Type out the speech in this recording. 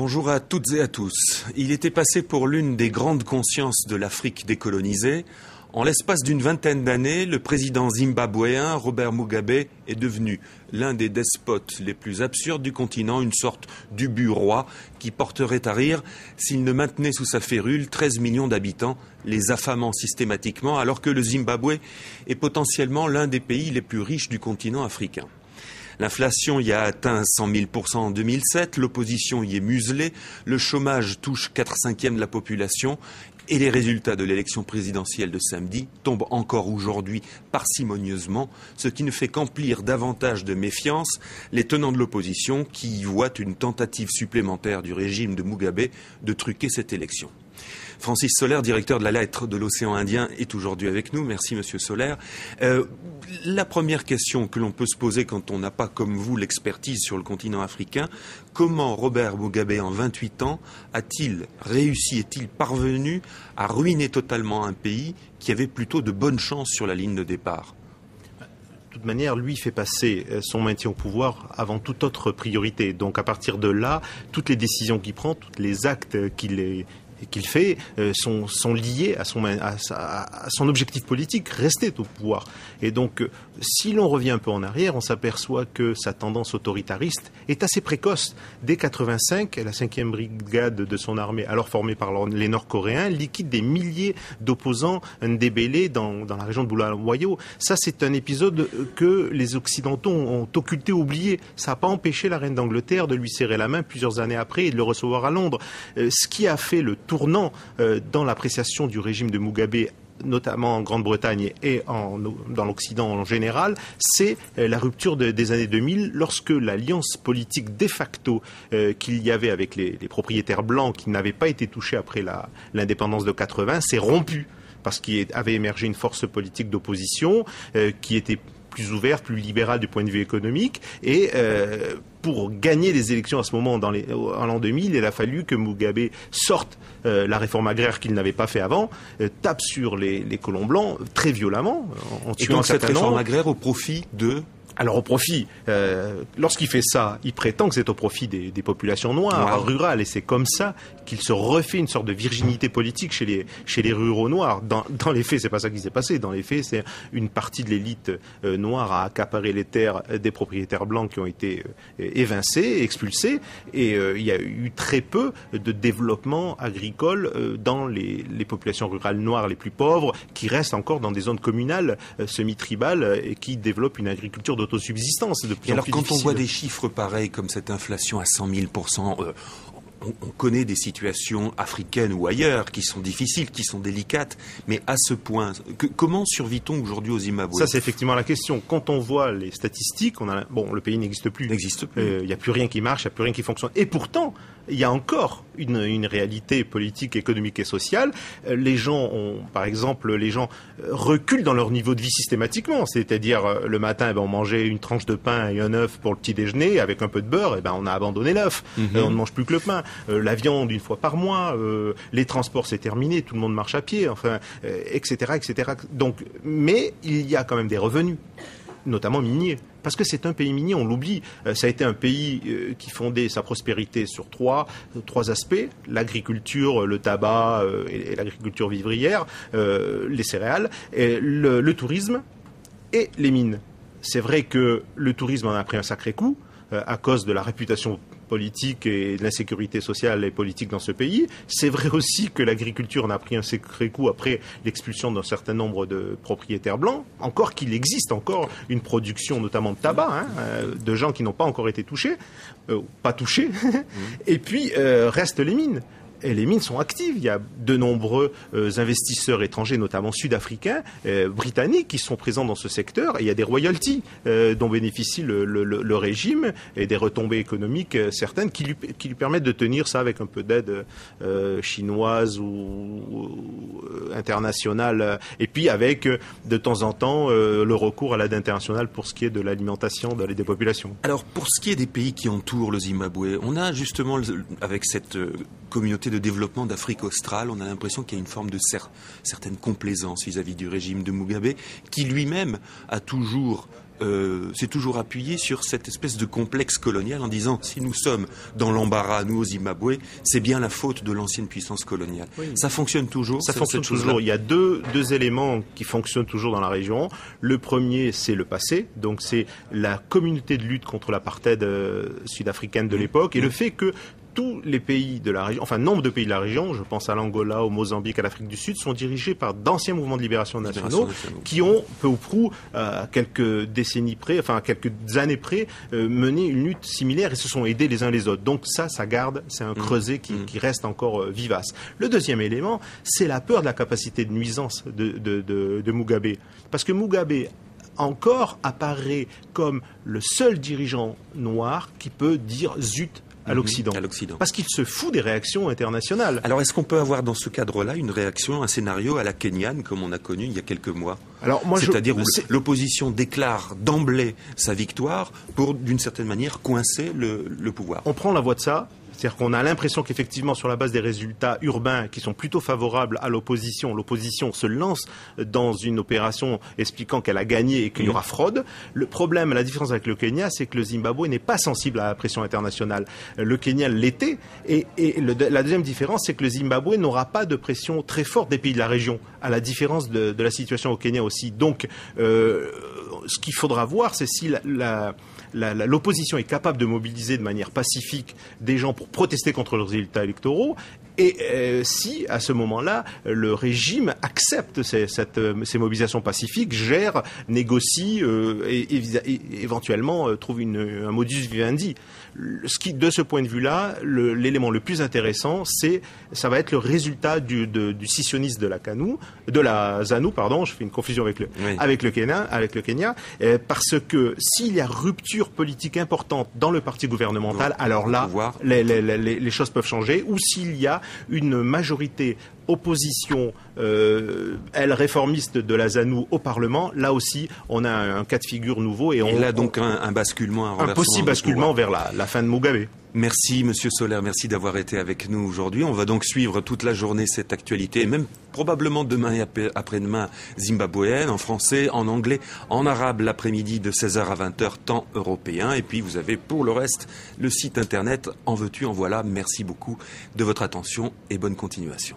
Bonjour à toutes et à tous. Il était passé pour l'une des grandes consciences de l'Afrique décolonisée. En l'espace d'une vingtaine d'années, le président zimbabwéen Robert Mugabe est devenu l'un des despotes les plus absurdes du continent, une sorte d'ubu-roi qui porterait à rire s'il ne maintenait sous sa férule 13 millions d'habitants, les affamant systématiquement, alors que le Zimbabwe est potentiellement l'un des pays les plus riches du continent africain. L'inflation y a atteint 100 000% en 2007, l'opposition y est muselée, le chômage touche 4/5 de la population et les résultats de l'élection présidentielle de samedi tombent encore aujourd'hui parcimonieusement, ce qui ne fait qu'emplir davantage de méfiance les tenants de l'opposition qui y voient une tentative supplémentaire du régime de Mugabe de truquer cette élection. Francis Soler, directeur de la lettre de l'océan Indien, est aujourd'hui avec nous. Merci, monsieur Soler. La première question que l'on peut se poser quand on n'a pas, comme vous, l'expertise sur le continent africain, comment Robert Mugabe, en 28 ans, a-t-il réussi, est-il parvenu à ruiner totalement un pays qui avait plutôt de bonnes chances sur la ligne de départ ? De toute manière, lui fait passer son maintien au pouvoir avant toute autre priorité. Donc à partir de là, toutes les décisions qu'il prend, tous les actes qu'il fait sont liés à son objectif politique, rester au pouvoir. Et donc, si l'on revient un peu en arrière, on s'aperçoit que sa tendance autoritariste est assez précoce. Dès 85, la 5e brigade de son armée, alors formée par les Nord-Coréens, liquide des milliers d'opposants Ndébélé dans la région de Bulawayo. Ça, c'est un épisode que les Occidentaux ont occulté, oublié. Ça n'a pas empêché la reine d'Angleterre de lui serrer la main plusieurs années après et de le recevoir à Londres. Ce qui a fait le tournant dans l'appréciation du régime de Mugabe, notamment en Grande-Bretagne et dans l'Occident en général, c'est la rupture des années 2000, lorsque l'alliance politique de facto qu'il y avait avec les propriétaires blancs qui n'avaient pas été touchés après l'indépendance de 80 s'est rompue, parce qu'il avait émergé une force politique d'opposition qui était plus ouverte, plus libérale du point de vue économique, et pour gagner les élections à ce moment en l'an 2000, il a fallu que Mugabe sorte la réforme agraire qu'il n'avait pas fait avant, tape sur les colons blancs très violemment, en tuant et donc cette réforme nombre. agraire au profit de... Alors au profit, lorsqu'il fait ça, il prétend que c'est au profit des populations noires, rurales, et c'est comme ça qu'il se refait une sorte de virginité politique chez les ruraux noirs. Dans les faits, c'est pas ça qui s'est passé. Dans les faits, c'est une partie de l'élite noire a accaparé les terres des propriétaires blancs qui ont été évincés, expulsés, et il y a eu très peu de développement agricole dans les populations rurales noires les plus pauvres, qui restent encore dans des zones communales semi-tribales et qui développent une agriculture d'autosubsistance. Et alors, quand on voit des chiffres pareils comme cette inflation à 100 000%, on connaît des situations africaines ou ailleurs qui sont difficiles, qui sont délicates, mais à ce point, comment survit-on aujourd'hui au Zimbabwe ? Ça, c'est effectivement la question. Quand on voit les statistiques, le pays n'existe plus. Il n'y a plus rien qui marche, il n'y a plus rien qui fonctionne. Et pourtant, il y a encore une réalité politique, économique et sociale. Les gens reculent dans leur niveau de vie systématiquement. C'est-à-dire, le matin, on mangeait une tranche de pain et un œuf pour le petit déjeuner, avec un peu de beurre, on a abandonné l'œuf. On ne mange plus que le pain. La viande une fois par mois, les transports c'est terminé, tout le monde marche à pied, etc., etc. Donc, mais il y a quand même des revenus, notamment miniers. Parce que c'est un pays minier, on l'oublie. Ça a été un pays qui fondait sa prospérité sur trois aspects: l'agriculture, le tabac et l'agriculture vivrière, les céréales, et le tourisme et les mines. C'est vrai que le tourisme en a pris un sacré coup à cause de la réputation politique et de l'insécurité sociale et politique dans ce pays. C'est vrai aussi que l'agriculture en a pris un sacré coup après l'expulsion d'un certain nombre de propriétaires blancs, encore qu'il existe encore une production notamment de tabac, de gens qui n'ont pas encore été touchés, et puis restent les mines. Et les mines sont actives. Il y a de nombreux investisseurs étrangers, notamment sud-africains, britanniques, qui sont présents dans ce secteur. Et il y a des royalties dont bénéficie le régime et des retombées économiques certaines qui lui permettent de tenir ça avec un peu d'aide chinoise ou internationale. Et puis avec de temps en temps le recours à l'aide internationale pour ce qui est de l'alimentation des populations. Alors pour ce qui est des pays qui entourent le Zimbabwe, on a justement avec cette communauté de développement d'Afrique australe, on a l'impression qu'il y a une forme de certaine complaisance vis-à-vis du régime de Mugabe, qui lui-même a toujours s'est toujours appuyé sur cette espèce de complexe colonial en disant si nous sommes dans l'embarras, nous au Zimbabwe, c'est bien la faute de l'ancienne puissance coloniale. Oui. Ça fonctionne toujours. Ça fonctionne toujours. Il y a deux éléments qui fonctionnent toujours dans la région. Le premier, c'est le passé. Donc c'est la communauté de lutte contre l'apartheid sud-africaine de l'époque et le fait que tous les pays de la région, enfin nombre de pays de la région, je pense à l'Angola, au Mozambique, à l'Afrique du Sud, sont dirigés par d'anciens mouvements de libération nationaux qui ont, peu ou prou, quelques décennies près, enfin quelques années près, mené une lutte similaire et se sont aidés les uns les autres. Donc ça garde, c'est un creuset qui reste encore vivace. Le deuxième élément, c'est la peur de la capacité de nuisance de Mugabe. Parce que Mugabe encore apparaît comme le seul dirigeant noir qui peut dire zut à l'Occident. Parce qu'il se fout des réactions internationales. Alors, est-ce qu'on peut avoir dans ce cadre-là une réaction, un scénario à la kenyane, comme on a connu il y a quelques mois ? Alors, c'est-à-dire où l'opposition déclare d'emblée sa victoire pour, d'une certaine manière, coincer le pouvoir. On prend la voie de ça. C'est-à-dire qu'on a l'impression qu'effectivement, sur la base des résultats urbains qui sont plutôt favorables à l'opposition se lance dans une opération expliquant qu'elle a gagné et qu'il y aura fraude. Le problème, la différence avec le Kenya, c'est que le Zimbabwe n'est pas sensible à la pression internationale. Le Kenya l'était. Et la deuxième différence, c'est que le Zimbabwe n'aura pas de pression très forte des pays de la région, à la différence de la situation au Kenya aussi. Donc, ce qu'il faudra voir, c'est si l'opposition est capable de mobiliser de manière pacifique des gens pour protester contre leurs résultats électoraux et si, à ce moment-là, le régime accepte ces mobilisations pacifiques, gère, négocie et éventuellement trouve un modus vivendi. De ce point de vue-là, l'élément le plus intéressant, ça va être le résultat du scissionnisme de la ZANU, pardon, je fais une confusion avec le Kenya, parce que s'il y a rupture politique importante dans le parti gouvernemental, alors là, les choses peuvent changer, ou s'il y a une majorité opposition, réformiste de la ZANU au Parlement, là aussi, on a un cas de figure nouveau. Et là, donc, un basculement, un possible basculement vers la fin de Mugabe. Merci, Monsieur Soler, merci d'avoir été avec nous aujourd'hui. On va donc suivre toute la journée cette actualité, et même probablement demain et après-demain zimbabwéenne, en français, en anglais, en arabe, l'après-midi de 16h à 20h, temps européen. Et puis, vous avez pour le reste le site internet En veux-tu, en voilà. Merci beaucoup de votre attention et bonne continuation.